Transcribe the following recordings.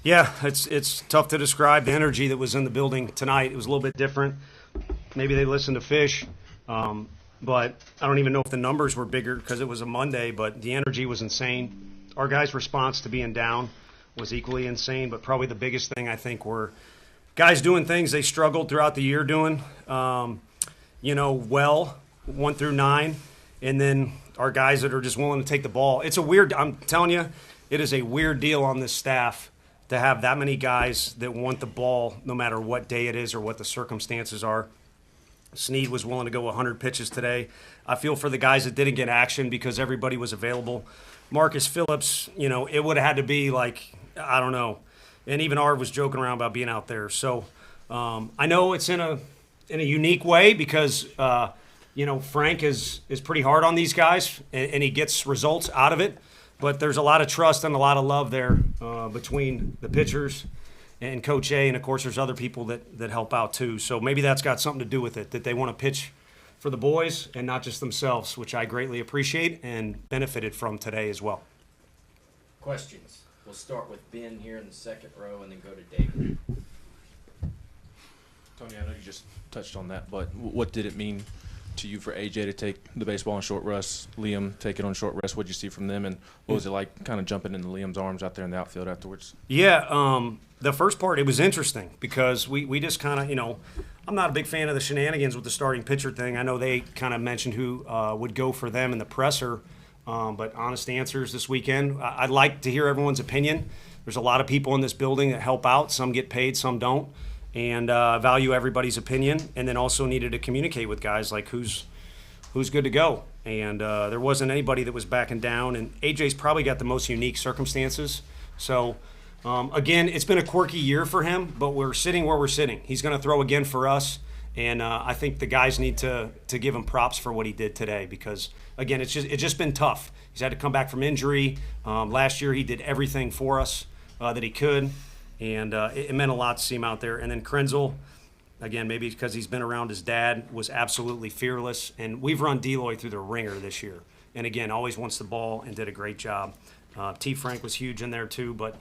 Yeah, it's tough to describe the energy that was in the building tonight. It was a little bit different. Maybe they listened to Fish, but I don't even know if the numbers were bigger because it was a Monday. But the energy was insane. Our guys' response to being down was equally insane. But probably the biggest thing I think were guys doing things they struggled throughout the year doing. Well, 1 through 9, and then our guys that are just willing to take the ball. It's a weird. I'm telling you, it is a weird deal on this staff to have that many guys that want the ball no matter what day it is or what the circumstances are. Snead was willing to go 100 pitches today. I feel for the guys that didn't get action because everybody was available. Marcus Phillips, it would have had to be like, I don't know. And even Art was joking around about being out there. So I know it's in a unique way because, Frank is pretty hard on these guys and he gets results out of it. But there's a lot of trust and a lot of love there between the pitchers and Coach A, and of course there's other people that help out too. So maybe that's got something to do with it, that they want to pitch for the boys and not just themselves, which I greatly appreciate and benefited from today as well. Questions? We'll start with Ben here in the second row and then go to David. Tony, I know you just touched on that, but what did it mean to you for AJ to take the baseball on short rest, Liam take it on short rest? What did you see from them, and what was it like kind of jumping into Liam's arms out there in the outfield afterwards? Yeah, the first part, it was interesting because we just kind of, I'm not a big fan of the shenanigans with the starting pitcher thing. I know they kind of mentioned who would go for them in the presser, but honest answers this weekend. I'd like to hear everyone's opinion. There's a lot of people in this building that help out. Some get paid, some don't. And value everybody's opinion, and then also needed to communicate with guys like who's good to go. And there wasn't anybody that was backing down, and AJ's probably got the most unique circumstances. So, again, it's been a quirky year for him, but we're sitting where we're sitting. He's going to throw again for us, and I think the guys need to give him props for what he did today because, again, it's just been tough. He's had to come back from injury. Last year he did everything for us that he could. And it meant a lot to see him out there. And then Krenzel, again, maybe because he's been around his dad, was absolutely fearless. And we've run Deloy through the ringer this year. And, again, always wants the ball and did a great job. T. Frank was huge in there, too. But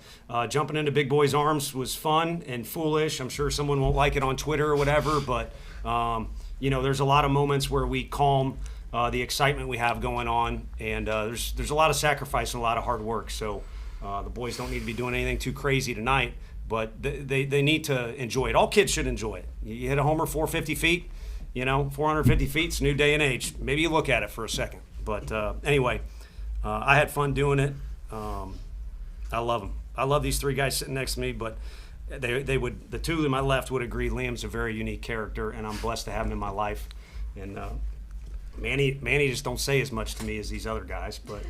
jumping into Big Boy's arms was fun and foolish. I'm sure someone won't like it on Twitter or whatever. But, there's a lot of moments where we calm the excitement we have going on. And there's a lot of sacrifice and a lot of hard work. So the boys don't need to be doing anything too crazy tonight. But they need to enjoy it. All kids should enjoy it. You hit a homer 450 feet, 450 feet, it's a new day and age. Maybe you look at it for a second. But anyway, I had fun doing it. I love them. I love these three guys sitting next to me, but they would, the two to my left would agree Liam's a very unique character, and I'm blessed to have him in my life. And Manny just don't say as much to me as these other guys, but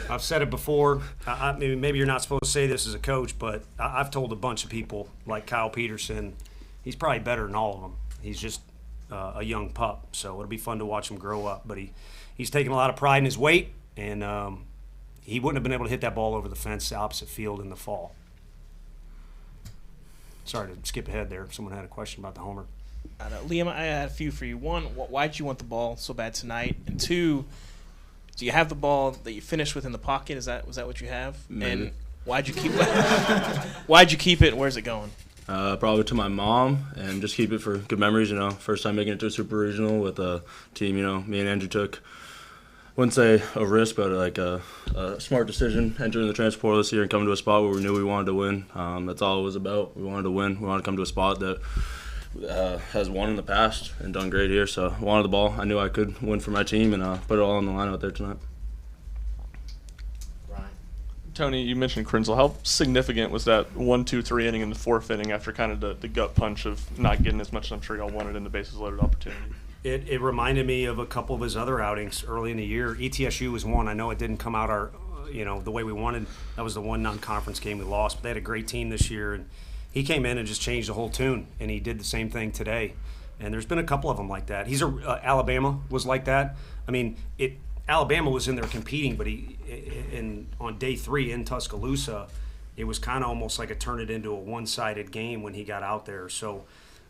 I've said it before. Maybe you're not supposed to say this as a coach, but I've told a bunch of people, like Kyle Peterson, he's probably better than all of them. He's just a young pup, so it'll be fun to watch him grow up. But he's taking a lot of pride in his weight, and he wouldn't have been able to hit that ball over the fence the opposite field in the fall. Sorry to skip ahead there. Someone had a question about the homer. Liam, I had a few for you. One, why'd you want the ball so bad tonight? And two, do you have the ball that you finished with in the pocket? Was that what you have? Maybe. And why'd you keep it? Why'd you keep it, and where's it going? Probably to my mom, and just keep it for good memories. First time making it to a Super Regional with a team. Me and Andrew took, wouldn't say a risk, but like a smart decision entering the transfer portal this year and coming to a spot where we knew we wanted to win. That's all it was about. We wanted to win. We wanted to come to a spot that has won in the past and done great here. So I wanted the ball. I knew I could win for my team and put it all on the line out there tonight. Brian. Tony, you mentioned Krenzel. How significant was that 1-2-3 inning in the fourth inning after kind of the gut punch of not getting as much as I'm sure y'all wanted in the bases loaded opportunity? It reminded me of a couple of his other outings early in the year. ETSU was one. I know it didn't come out the way we wanted. That was the one non-conference game we lost. But they had a great team this year, and he came in and just changed the whole tune. And he did the same thing today. And there's been a couple of them like that. Alabama was like that. I mean, Alabama was in there competing, but on day 3 in Tuscaloosa, it was kind of almost like it turned it into a one-sided game when he got out there. So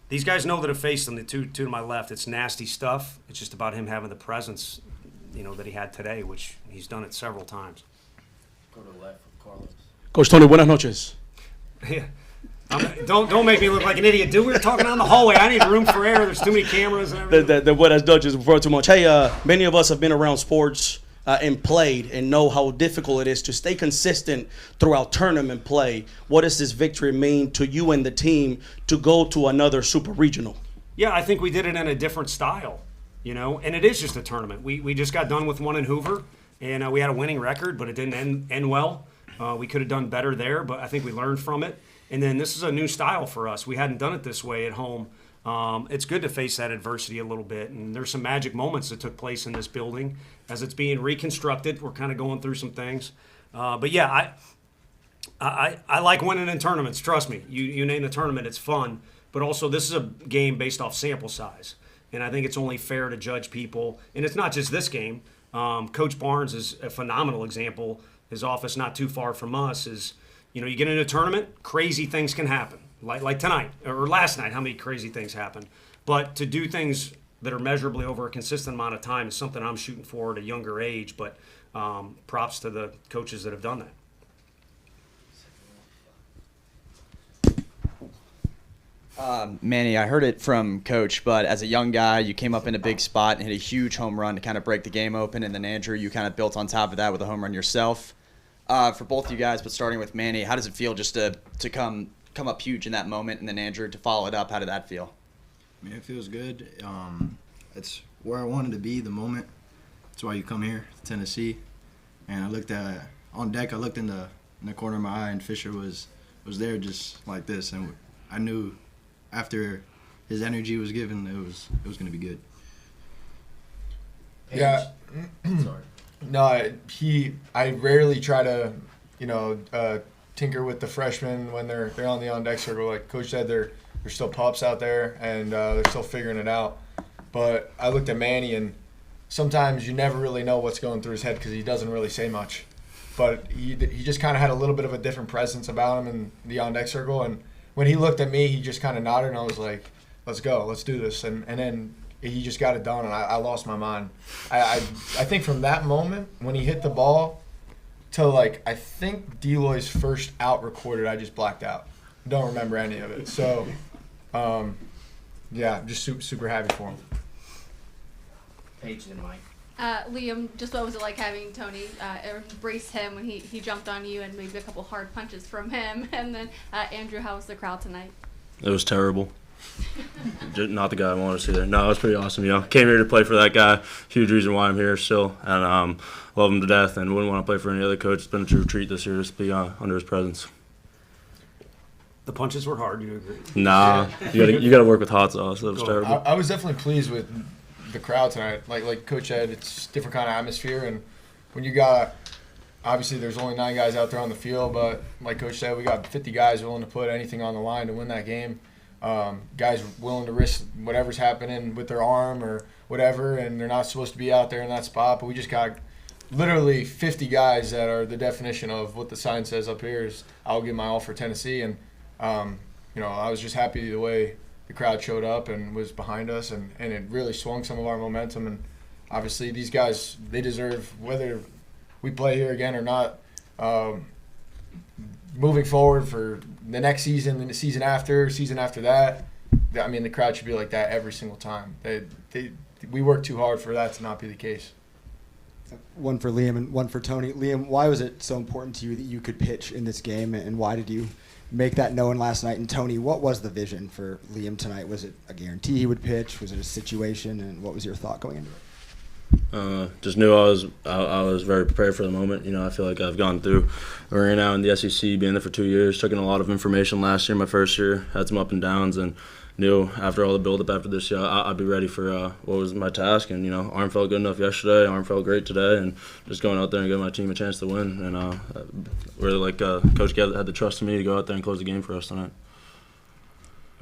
these guys know that have faced them. The two to my left, it's nasty stuff. It's just about him having the presence, that he had today, which he's done it several times. Go to the left with Carlos. Coach Tony, buenas noches. Yeah. Don't make me look like an idiot, dude. We were talking down the hallway. I need room for air. There's too many cameras and everything. The what has done just before too much. Hey, many of us have been around sports and played and know how difficult it is to stay consistent throughout tournament play. What does this victory mean to you and the team to go to another super regional? Yeah, I think we did it in a different style, and it is just a tournament. We just got done with one in Hoover, and we had a winning record, but it didn't end well. We could have done better there, but I think we learned from it. And then this is a new style for us. We hadn't done it this way at home. It's good to face that adversity a little bit. And there's some magic moments that took place in this building as it's being reconstructed. We're kind of going through some things. But yeah, I like winning in tournaments. Trust me. You name the tournament, it's fun. But also, this is a game based off sample size. And I think it's only fair to judge people. And it's not just this game. Coach Barnes is a phenomenal example. His office not too far from us is, you get into a tournament, crazy things can happen. Like tonight or last night, how many crazy things happened. But to do things that are measurably over a consistent amount of time is something I'm shooting for at a younger age. But props to the coaches that have done that. Manny, I heard it from Coach, but as a young guy, you came up in a big spot and hit a huge home run to kind of break the game open, and then Andrew, you kind of built on top of that with a home run yourself. For both you guys, but starting with Manny, how does it feel just to come up huge in that moment, and then Andrew to follow it up? How did that feel? I mean, it feels good. It's where I wanted to be, the moment. That's why you come here to Tennessee. And I looked on deck. I looked in the corner of my eye, and Fisher was there just like this, and I knew after his energy was given, it was going to be good. Yeah. Sorry. No, I rarely try to, tinker with the freshmen when they're on the on deck circle. Like Coach said, they're still pups out there and they're still figuring it out. But I looked at Manny, and sometimes you never really know what's going through his head because he doesn't really say much. But he just kind of had a little bit of a different presence about him in the on deck circle. And when he looked at me, he just kind of nodded, and I was like, "Let's go, let's do this." And then he just got it done, and I lost my mind. I think from that moment when he hit the ball to I think Deloy's first out recorded, I just blacked out. Don't remember any of it. So, yeah, just super happy for him. Paige and Mike. Liam, just what was it like having Tony embrace him when he jumped on you and maybe a couple hard punches from him? And then Andrew, how was the crowd tonight? It was terrible. Just not the guy I wanted to see there. No, it was pretty awesome. Came here to play for that guy. Huge reason why I'm here still, and love him to death. And wouldn't want to play for any other coach. It's been a true treat this year just to be under his presence. The punches were hard. You agree? Nah, you gotta work with hot sauce. That was terrible. I was definitely pleased with the crowd tonight. Like Coach said, it's a different kind of atmosphere, and when you got, obviously there's only 9 guys out there on the field, but like Coach said, we got 50 guys willing to put anything on the line to win that game. Guys willing to risk whatever's happening with their arm or whatever, and they're not supposed to be out there in that spot, but we just got literally 50 guys that are the definition of what the sign says up here is I'll give my all for Tennessee. And I was just happy the way the crowd showed up and was behind us, and it really swung some of our momentum. And obviously these guys, they deserve, whether we play here again or not, moving forward for the next season and the season after that, I mean, the crowd should be like that every single time. We work too hard for that to not be the case. One for Liam and one for Tony. Liam, why was it so important to you that you could pitch in this game, and why did you make that known last night? And Tony, what was the vision for Liam tonight? Was it a guarantee he would pitch? Was it a situation? And what was your thought going into it? Just knew I was very prepared for the moment. I feel like I've gone through the ring now in the SEC, being there for 2 years, took in a lot of information last year, my first year, had some up and downs, and knew after all the build-up after this year, I'd be ready for what was my task. And, arm felt good enough yesterday, arm felt great today, and just going out there and giving my team a chance to win. And really, Coach had the trust in me to go out there and close the game for us tonight.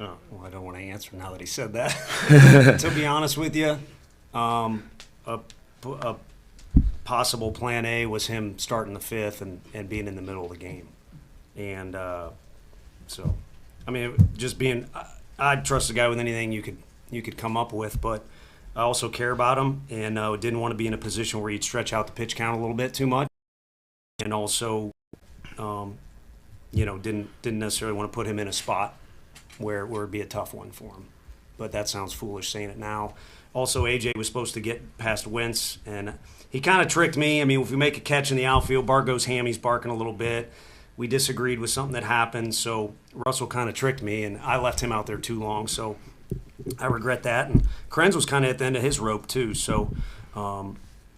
Oh, well, I don't want to answer now that he said that. To be honest with you, a possible plan A was him starting the 5th and being in the middle of the game. And so, I mean, just being – I'd trust the guy with anything you could come up with, but I also care about him and didn't want to be in a position where he'd stretch out the pitch count a little bit too much. And also, didn't necessarily want to put him in a spot where it'd be a tough one for him. But that sounds foolish saying it now. Also, AJ was supposed to get past Wentz, and he kind of tricked me. I mean, if we make a catch in the outfield, Bargo's hammy's barking a little bit. We disagreed with something that happened, so Russell kind of tricked me, and I left him out there too long, so I regret that. And Krenz was kind of at the end of his rope too. So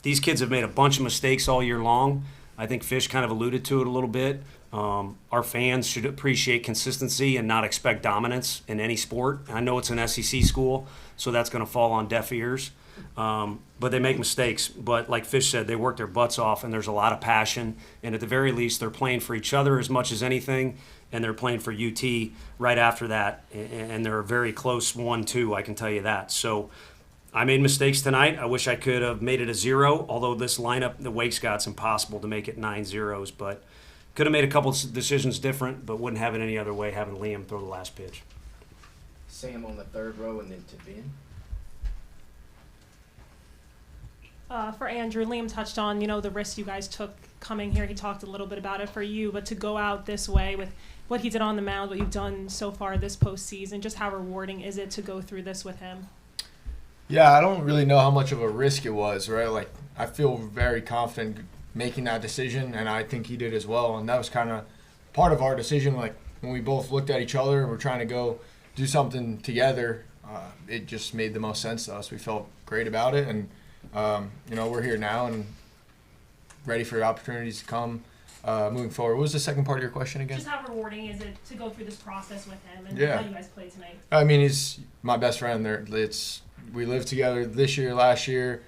these kids have made a bunch of mistakes all year long. I think Fish kind of alluded to it a little bit. Our fans should appreciate consistency and not expect dominance in any sport. I know it's an SEC school, so that's going to fall on deaf ears. But they make mistakes. But like Fish said, they work their butts off, and there's a lot of passion. And at the very least, they're playing for each other as much as anything, and they're playing for UT right after that. And they're a very close 1-2, I can tell you that. So I made mistakes tonight. I wish I could have made it a 0, although this lineup, the Wake's got, it's impossible to make it 9 zeros. But could have made a couple decisions different, but wouldn't have it any other way having Liam throw the last pitch. Sam on the third row and then to Ben. For Andrew, Liam touched on, the risk you guys took coming here. He talked a little bit about it for you, but to go out this way with what he did on the mound, what you've done so far this postseason, just how rewarding is it to go through this with him? Yeah, I don't really know how much of a risk it was, right? Like, I feel very confident making that decision, and I think he did as well. And that was kind of part of our decision. Like, when we both looked at each other and we're trying to go do something together, it just made the most sense to us. We felt great about it, and we're here now and ready for opportunities to come moving forward. What was the second part of your question again? Just how rewarding is it to go through this process with him and Yeah. how you guys played tonight? I mean, he's my best friend. We lived together this year, last year.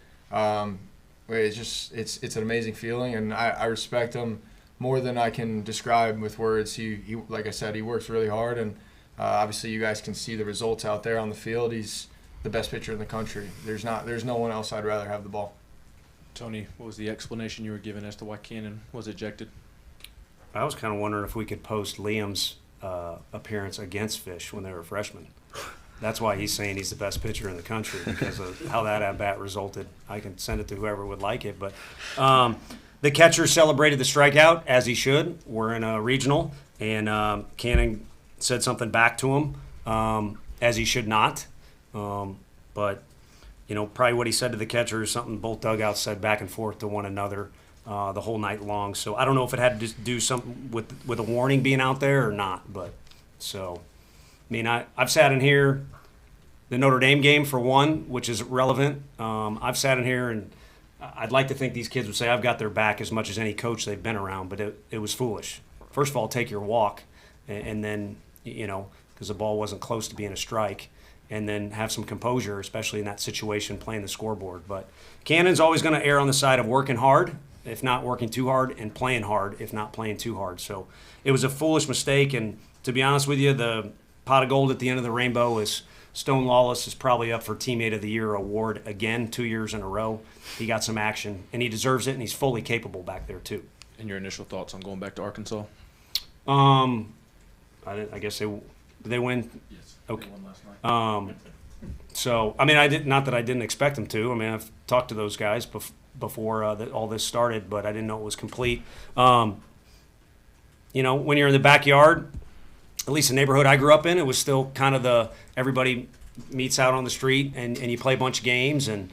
It's an amazing feeling, and I respect him more than I can describe with words. He like I said, he works really hard, and obviously you guys can see the results out there on the field. He's the best pitcher in the country. There's no one else I'd rather have the ball. Tony, what was the explanation you were given as to why Cannon was ejected? I was kind of wondering if we could post Liam's appearance against Fish when they were freshmen. That's why he's saying he's the best pitcher in the country, because of how that at-bat resulted. I can send it to whoever would like it. But the catcher celebrated the strikeout, as he should. We're in a regional, and Cannon said something back to him, as he should not. But, probably what he said to the catcher is something both dugouts said back and forth to one another the whole night long. So I don't know if it had to do something with a warning being out there or not. But so, I mean, I've sat in here, the Notre Dame game for one, which is relevant. I've sat in here, and I'd like to think these kids would say I've got their back as much as any coach they've been around, but it was foolish. First of all, take your walk, and then, because the ball wasn't close to being a strike, and then have some composure, especially in that situation, playing the scoreboard. But Cannon's always going to err on the side of working hard, if not working too hard, and playing hard, if not playing too hard. So it was a foolish mistake, and to be honest with you, the pot of gold at the end of the rainbow is Stone Lawless is probably up for Teammate of the Year award again 2 years in a row. He got some action, and he deserves it, and he's fully capable back there too. And your initial thoughts on going back to Arkansas? I guess did they win? Yes. Okay. They won last night. So, I mean, not that I didn't expect them to. I mean, I've talked to those guys before all this started, but I didn't know it was complete. When you're in the backyard, at least the neighborhood I grew up in, it was still kind of everybody meets out on the street and you play a bunch of games. And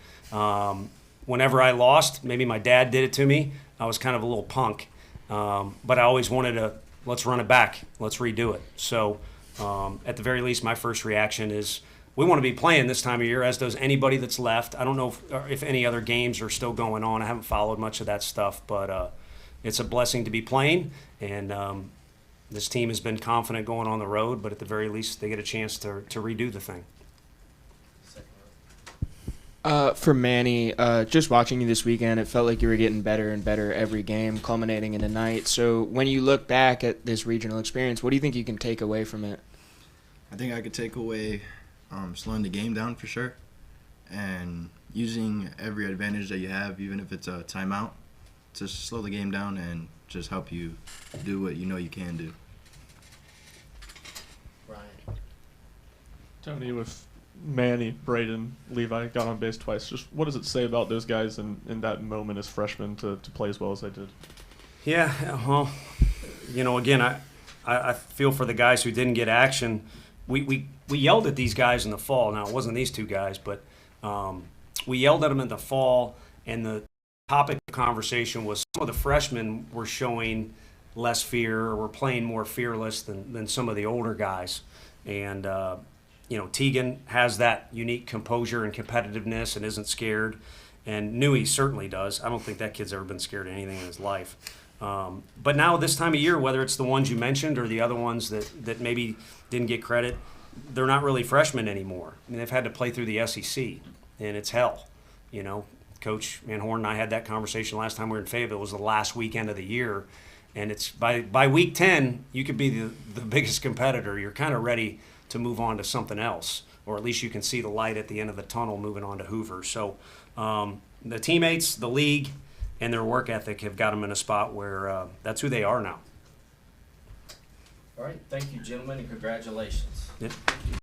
whenever I lost, maybe my dad did it to me, I was kind of a little punk. But I always wanted to, let's run it back. Let's redo it. So at the very least, my first reaction is we want to be playing this time of year, as does anybody that's left. I don't know if any other games are still going on. I haven't followed much of that stuff, but it's a blessing to be playing. And this team has been confident going on the road, but at the very least, they get a chance to redo the thing. For Manny, just watching you this weekend, it felt like you were getting better and better every game, culminating in tonight. So when you look back at this regional experience, what do you think you can take away from it? I think I could take away slowing the game down for sure, and using every advantage that you have, even if it's a timeout, to slow the game down and just help you do what you know you can do. Ryan. Tony, with Manny, Braden, Levi got on base twice. Just what does it say about those guys in that moment as freshmen to play as well as they did? Yeah, well, again, I feel for the guys who didn't get action. We yelled at these guys in the fall. Now, it wasn't these two guys, but we yelled at them in the fall, and the topic of conversation was some of the freshmen were showing less fear or were playing more fearless than some of the older guys. And, Tegan has that unique composure and competitiveness and isn't scared. And Newey certainly does. I don't think that kid's ever been scared of anything in his life. But now this time of year, whether it's the ones you mentioned or the other ones that maybe didn't get credit, they're not really freshmen anymore. I mean, they've had to play through the SEC, and it's hell. Coach Van Horn and I had that conversation last time we were in Fayetteville. It was the last weekend of the year, and it's by week 10, you could be the biggest competitor. You're kind of ready to move on to something else, or at least you can see the light at the end of the tunnel moving on to Hoover. So the teammates, the league, and their work ethic have got them in a spot where that's who they are now. All right, thank you, gentlemen, and congratulations. Yeah.